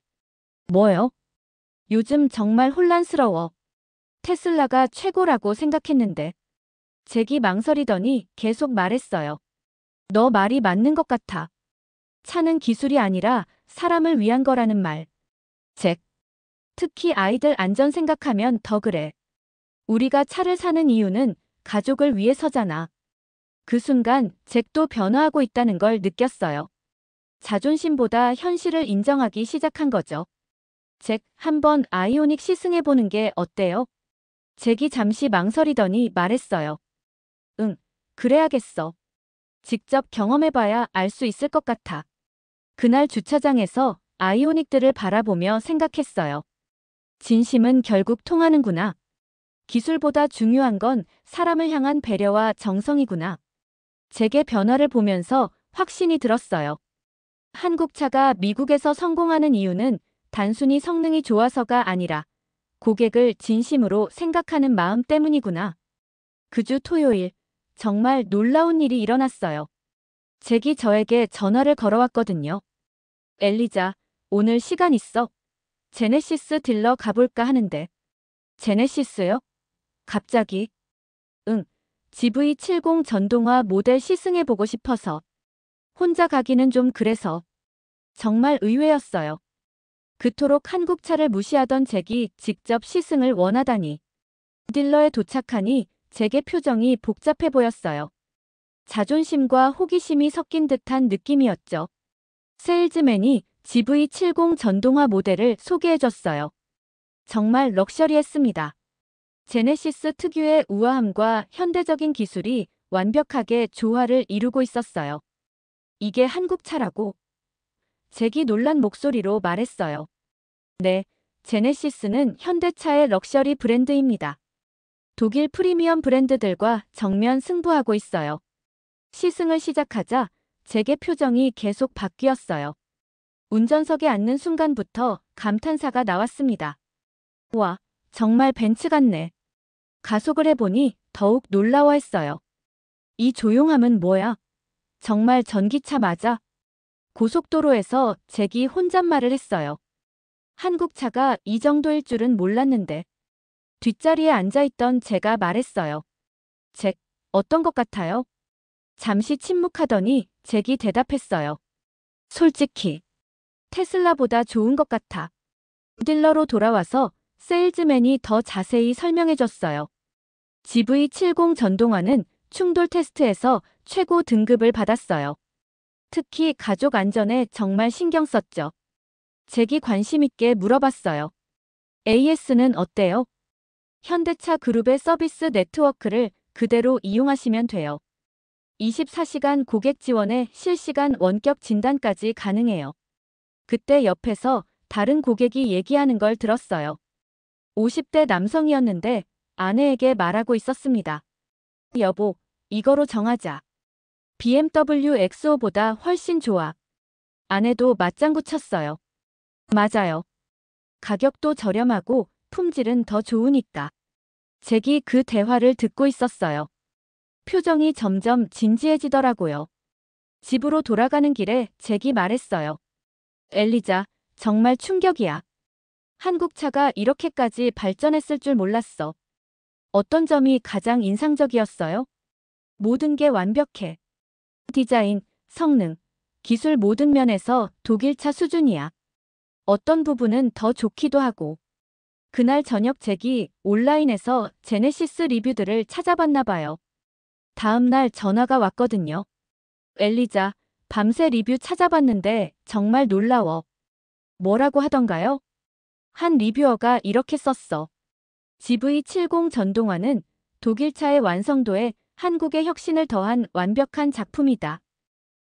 뭐요? 요즘 정말 혼란스러워. 테슬라가 최고라고 생각했는데. 잭이 망설이더니 계속 말했어요. 너 말이 맞는 것 같아. 차는 기술이 아니라 사람을 위한 거라는 말. 잭. 특히 아이들 안전 생각하면 더 그래. 우리가 차를 사는 이유는 가족을 위해서잖아. 그 순간 잭도 변화하고 있다는 걸 느꼈어요. 자존심보다 현실을 인정하기 시작한 거죠. 잭, 한번 아이오닉 시승해보는 게 어때요? 잭이 잠시 망설이더니 말했어요. 응, 그래야겠어. 직접 경험해봐야 알 수 있을 것 같아. 그날 주차장에서 아이오닉들을 바라보며 생각했어요. 진심은 결국 통하는구나. 기술보다 중요한 건 사람을 향한 배려와 정성이구나. 잭의 변화를 보면서 확신이 들었어요. 한국차가 미국에서 성공하는 이유는 단순히 성능이 좋아서가 아니라 고객을 진심으로 생각하는 마음 때문이구나. 그 주 토요일, 정말 놀라운 일이 일어났어요. 잭이 저에게 전화를 걸어왔거든요. 엘리자, 오늘 시간 있어? 제네시스 딜러 가볼까 하는데. 제네시스요? 갑자기? 응, GV70 전동화 모델 시승해보고 싶어서. 혼자 가기는 좀 그래서. 정말 의외였어요. 그토록 한국차를 무시하던 잭이 직접 시승을 원하다니. 딜러에 도착하니 잭의 표정이 복잡해 보였어요. 자존심과 호기심이 섞인 듯한 느낌이었죠. 세일즈맨이 GV70 전동화 모델을 소개해줬어요. 정말 럭셔리했습니다. 제네시스 특유의 우아함과 현대적인 기술이 완벽하게 조화를 이루고 있었어요. 이게 한국차라고? 잭이 놀란 목소리로 말했어요. 네, 제네시스는 현대차의 럭셔리 브랜드입니다. 독일 프리미엄 브랜드들과 정면 승부하고 있어요. 시승을 시작하자 잭의 표정이 계속 바뀌었어요. 운전석에 앉는 순간부터 감탄사가 나왔습니다. 와, 정말 벤츠 같네. 가속을 해보니 더욱 놀라워했어요. 이 조용함은 뭐야? 정말 전기차 맞아? 고속도로에서 잭이 혼잣말을 했어요. 한국차가 이 정도일 줄은 몰랐는데. 뒷자리에 앉아있던 제가 말했어요. 잭, 어떤 것 같아요? 잠시 침묵하더니 잭이 대답했어요. 솔직히, 테슬라보다 좋은 것 같아. 딜러로 돌아와서 세일즈맨이 더 자세히 설명해줬어요. GV70 전동화는 충돌 테스트에서 최고 등급을 받았어요. 특히 가족 안전에 정말 신경 썼죠. 잭이 관심 있게 물어봤어요. AS는 어때요? 현대차 그룹의 서비스 네트워크를 그대로 이용하시면 돼요. 24시간 고객 지원에 실시간 원격 진단까지 가능해요. 그때 옆에서 다른 고객이 얘기하는 걸 들었어요. 50대 남성이었는데 아내에게 말하고 있었습니다. 여보, 이거로 정하자. BMW X5보다 훨씬 좋아. 아내도 맞장구 쳤어요. 맞아요. 가격도 저렴하고 품질은 더 좋으니까. 잭이 그 대화를 듣고 있었어요. 표정이 점점 진지해지더라고요. 집으로 돌아가는 길에 잭이 말했어요. 엘리자, 정말 충격이야. 한국차가 이렇게까지 발전했을 줄 몰랐어. 어떤 점이 가장 인상적이었어요? 모든 게 완벽해. 디자인, 성능, 기술 모든 면에서 독일차 수준이야. 어떤 부분은 더 좋기도 하고. 그날 저녁 잭이 온라인에서 제네시스 리뷰들을 찾아봤나 봐요. 다음 날 전화가 왔거든요. 엘리자, 밤새 리뷰 찾아봤는데 정말 놀라워. 뭐라고 하던가요? 한 리뷰어가 이렇게 썼어. GV70 전동화는 독일차의 완성도에 한국의 혁신을 더한 완벽한 작품이다.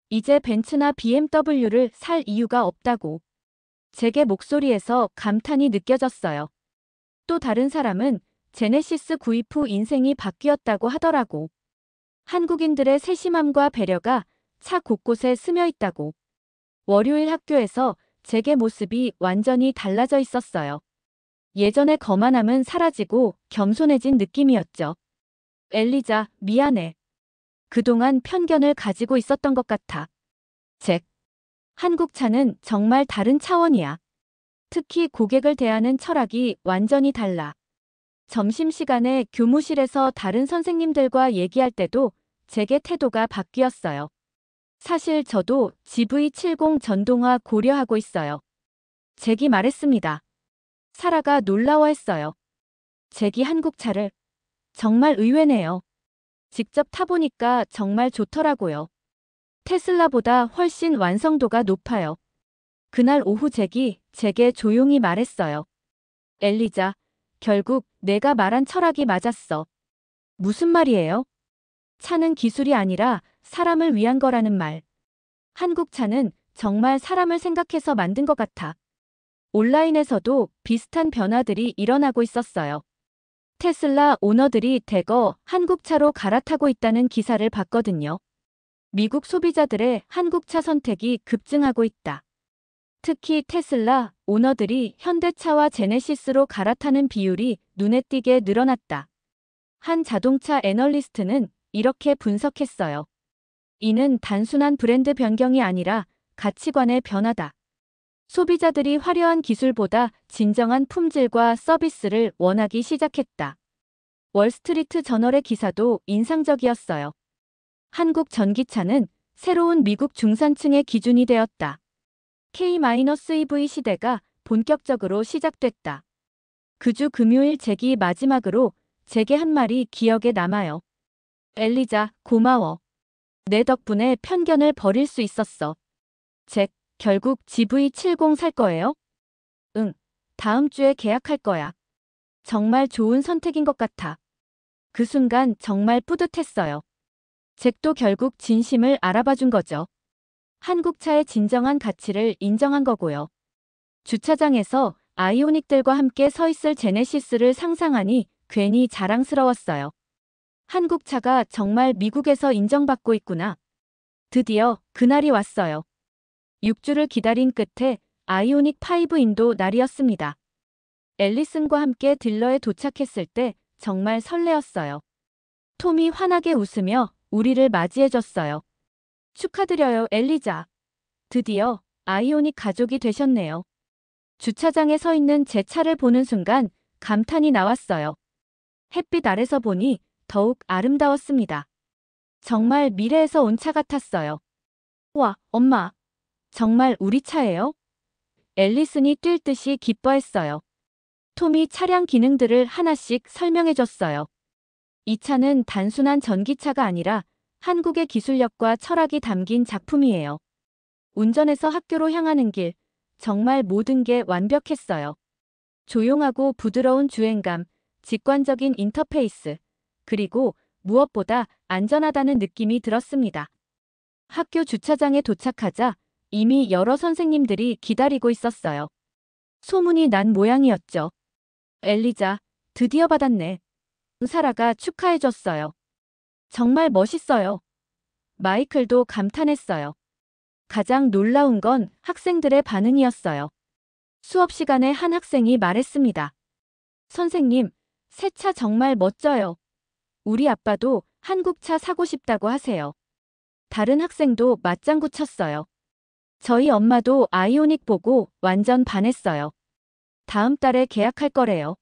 이제 벤츠나 BMW를 살 이유가 없다고. 잭의 목소리에서 감탄이 느껴졌어요. 또 다른 사람은 제네시스 구입 후 인생이 바뀌었다고 하더라고. 한국인들의 세심함과 배려가 차 곳곳에 스며 있다고. 월요일 학교에서 제게 모습이 완전히 달라져 있었어요. 예전의 거만함은 사라지고 겸손해진 느낌이었죠. 엘리자, 미안해. 그동안 편견을 가지고 있었던 것 같아. 잭. 한국 차는 정말 다른 차원이야. 특히 고객을 대하는 철학이 완전히 달라. 점심시간에 교무실에서 다른 선생님들과 얘기할 때도 잭의 태도가 바뀌었어요. 사실 저도 GV70 전동화 고려하고 있어요. 잭이 말했습니다. 사라가 놀라워했어요. 잭이 한국 차를 정말 의외네요. 직접 타보니까 정말 좋더라고요. 테슬라보다 훨씬 완성도가 높아요. 그날 오후 잭이 제게 조용히 말했어요. 엘리자, 결국 내가 말한 철학이 맞았어. 무슨 말이에요? 차는 기술이 아니라 사람을 위한 거라는 말. 한국 차는 정말 사람을 생각해서 만든 것 같아. 온라인에서도 비슷한 변화들이 일어나고 있었어요. 테슬라 오너들이 대거 한국 차로 갈아타고 있다는 기사를 봤거든요. 미국 소비자들의 한국차 선택이 급증하고 있다. 특히 테슬라 오너들이 현대차와 제네시스로 갈아타는 비율이 눈에 띄게 늘어났다. 한 자동차 애널리스트는 이렇게 분석했어요. 이는 단순한 브랜드 변경이 아니라 가치관의 변화다. 소비자들이 화려한 기술보다 진정한 품질과 서비스를 원하기 시작했다. 월스트리트 저널의 기사도 인상적이었어요. 한국 전기차는 새로운 미국 중산층의 기준이 되었다. K-EV 시대가 본격적으로 시작됐다. 그주 금요일 잭이 마지막으로 제게 한 말이 기억에 남아요. 엘리자, 고마워. 내 덕분에 편견을 버릴 수 있었어. 잭, 결국 GV70 살 거예요? 응, 다음 주에 계약할 거야. 정말 좋은 선택인 것 같아. 그 순간 정말 뿌듯했어요. 잭도 결국 진심을 알아봐 준 거죠. 한국차의 진정한 가치를 인정한 거고요. 주차장에서 아이오닉들과 함께 서 있을 제네시스를 상상하니 괜히 자랑스러웠어요. 한국차가 정말 미국에서 인정받고 있구나. 드디어 그날이 왔어요. 6주를 기다린 끝에 아이오닉 5 인도 날이었습니다. 앨리슨과 함께 딜러에 도착했을 때 정말 설레었어요. 톰이 환하게 웃으며 우리를 맞이해줬어요. 축하드려요, 엘리자. 드디어 아이오닉 가족이 되셨네요. 주차장에 서 있는 제 차를 보는 순간 감탄이 나왔어요. 햇빛 아래서 보니 더욱 아름다웠습니다. 정말 미래에서 온 차 같았어요. 와, 엄마. 정말 우리 차예요? 앨리슨이 뛸 듯이 기뻐했어요. 톰이 차량 기능들을 하나씩 설명해줬어요. 이 차는 단순한 전기차가 아니라 한국의 기술력과 철학이 담긴 작품이에요. 운전해서 학교로 향하는 길, 정말 모든 게 완벽했어요. 조용하고 부드러운 주행감, 직관적인 인터페이스, 그리고 무엇보다 안전하다는 느낌이 들었습니다. 학교 주차장에 도착하자 이미 여러 선생님들이 기다리고 있었어요. 소문이 난 모양이었죠. 엘리자, 드디어 받았네. 사라가 축하해줬어요. 정말 멋있어요. 마이클도 감탄했어요. 가장 놀라운 건 학생들의 반응이었어요. 수업 시간에 한 학생이 말했습니다. 선생님, 새 차 정말 멋져요. 우리 아빠도 한국차 사고 싶다고 하세요. 다른 학생도 맞장구 쳤어요. 저희 엄마도 아이오닉 보고 완전 반했어요. 다음 달에 계약할 거래요.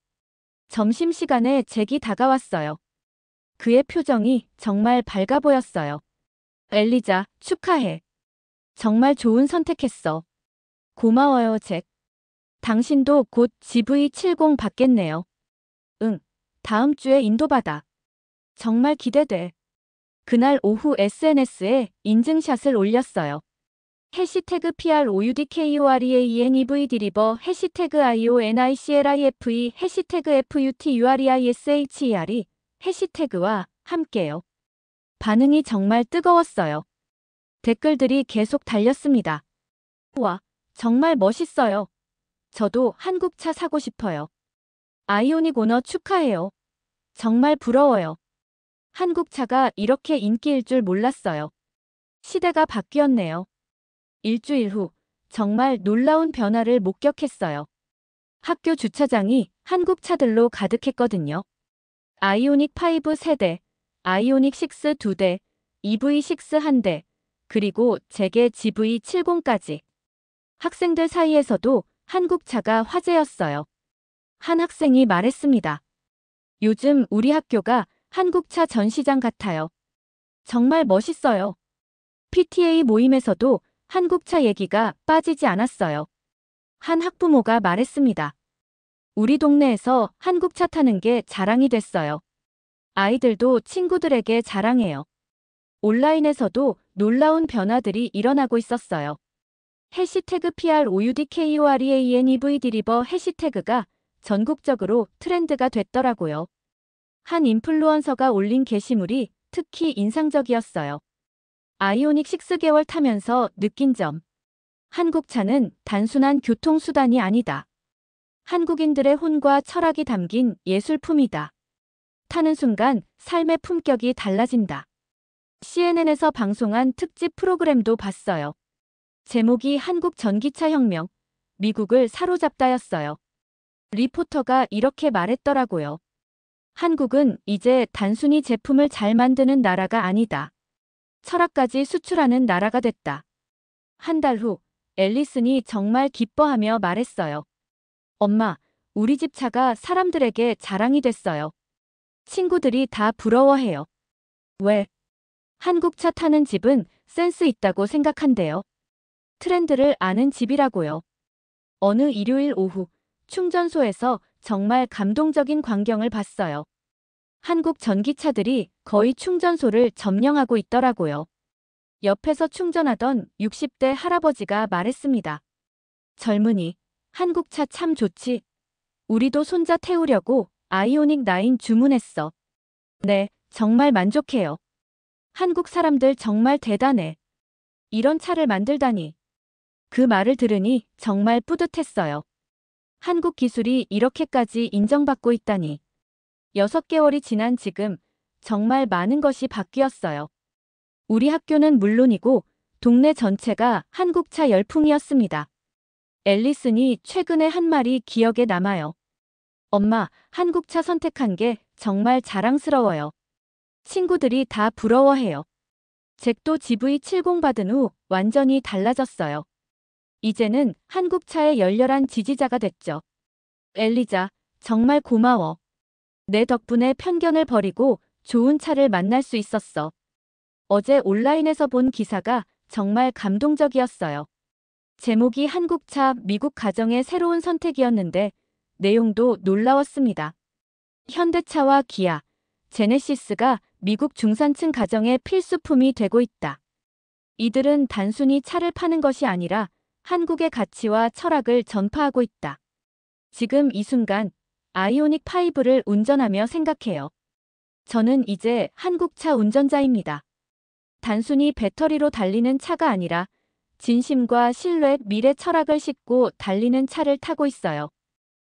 점심시간에 잭이 다가왔어요. 그의 표정이 정말 밝아 보였어요. 엘리자, 축하해. 정말 좋은 선택했어. 고마워요, 잭. 당신도 곧 GV70 받겠네요. 응, 다음 주에 인도받아. 정말 기대돼. 그날 오후 SNS에 인증샷을 올렸어요. 해시태그 PROUDKUREANEV 디리버 해시태그 IONICLIFE 해시태그 FUTUREISHERE 해시태그와 함께요. 반응이 정말 뜨거웠어요. 댓글들이 계속 달렸습니다. 와, 정말 멋있어요. 저도 한국차 사고 싶어요. 아이오닉 오너 축하해요. 정말 부러워요. 한국차가 이렇게 인기일 줄 몰랐어요. 시대가 바뀌었네요. 일주일 후 정말 놀라운 변화를 목격했어요. 학교 주차장이 한국 차들로 가득했거든요. 아이오닉 5 3대, 아이오닉 6 2대, EV6 1대, 그리고 제게 GV70까지. 학생들 사이에서도 한국차가 화제였어요. 한 학생이 말했습니다. 요즘 우리 학교가 한국차 전시장 같아요. 정말 멋있어요. PTA 모임에서도 한국차 얘기가 빠지지 않았어요. 한 학부모가 말했습니다. 우리 동네에서 한국차 타는 게 자랑이 됐어요. 아이들도 친구들에게 자랑해요. 온라인에서도 놀라운 변화들이 일어나고 있었어요. 해시태그 PROUDKOREANEV 디리버 해시태그가 전국적으로 트렌드가 됐더라고요. 한 인플루언서가 올린 게시물이 특히 인상적이었어요. 아이오닉 6개월 타면서 느낀 점. 한국차는 단순한 교통수단이 아니다. 한국인들의 혼과 철학이 담긴 예술품이다. 타는 순간 삶의 품격이 달라진다. CNN에서 방송한 특집 프로그램도 봤어요. 제목이 한국 전기차 혁명, 미국을 사로잡다였어요. 리포터가 이렇게 말했더라고요. 한국은 이제 단순히 제품을 잘 만드는 나라가 아니다. 철학까지 수출하는 나라가 됐다. 한 달 후 앨리슨이 정말 기뻐하며 말했어요. 엄마, 우리 집 차가 사람들에게 자랑이 됐어요. 친구들이 다 부러워해요. 왜? 한국차 타는 집은 센스 있다고 생각한대요. 트렌드를 아는 집이라고요. 어느 일요일 오후 충전소에서 정말 감동적인 광경을 봤어요. 한국 전기차들이 거의 충전소를 점령하고 있더라고요. 옆에서 충전하던 60대 할아버지가 말했습니다. 젊은이, 한국차 참 좋지. 우리도 손자 태우려고 아이오닉 9 주문했어. 네, 정말 만족해요. 한국 사람들 정말 대단해. 이런 차를 만들다니. 그 말을 들으니 정말 뿌듯했어요. 한국 기술이 이렇게까지 인정받고 있다니. 6개월이 지난 지금 정말 많은 것이 바뀌었어요. 우리 학교는 물론이고 동네 전체가 한국차 열풍이었습니다. 앨리슨이 최근에 한 말이 기억에 남아요. 엄마, 한국차 선택한 게 정말 자랑스러워요. 친구들이 다 부러워해요. 잭도 GV70 받은 후 완전히 달라졌어요. 이제는 한국차의 열렬한 지지자가 됐죠. 엘리자, 정말 고마워. 내 덕분에 편견을 버리고 좋은 차를 만날 수 있었어. 어제 온라인에서 본 기사가 정말 감동적이었어요. 제목이 한국차 미국 가정의 새로운 선택이었는데 내용도 놀라웠습니다. 현대차와 기아, 제네시스가 미국 중산층 가정의 필수품이 되고 있다. 이들은 단순히 차를 파는 것이 아니라 한국의 가치와 철학을 전파하고 있다. 지금 이 순간 아이오닉 5를 운전하며 생각해요. 저는 이제 한국차 운전자입니다. 단순히 배터리로 달리는 차가 아니라 진심과 신뢰, 미래 철학을 싣고 달리는 차를 타고 있어요.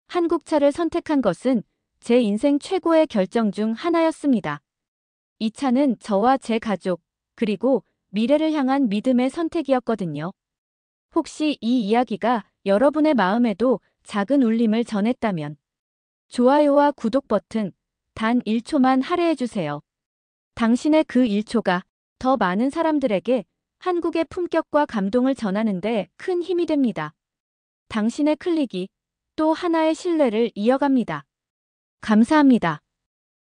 한국차를 선택한 것은 제 인생 최고의 결정 중 하나였습니다. 이 차는 저와 제 가족, 그리고 미래를 향한 믿음의 선택이었거든요. 혹시 이 이야기가 여러분의 마음에도 작은 울림을 전했다면 좋아요와 구독 버튼 단 1초만 할애해주세요. 당신의 그 1초가 더 많은 사람들에게 한국의 품격과 감동을 전하는데 큰 힘이 됩니다. 당신의 클릭이 또 하나의 신뢰를 이어갑니다. 감사합니다.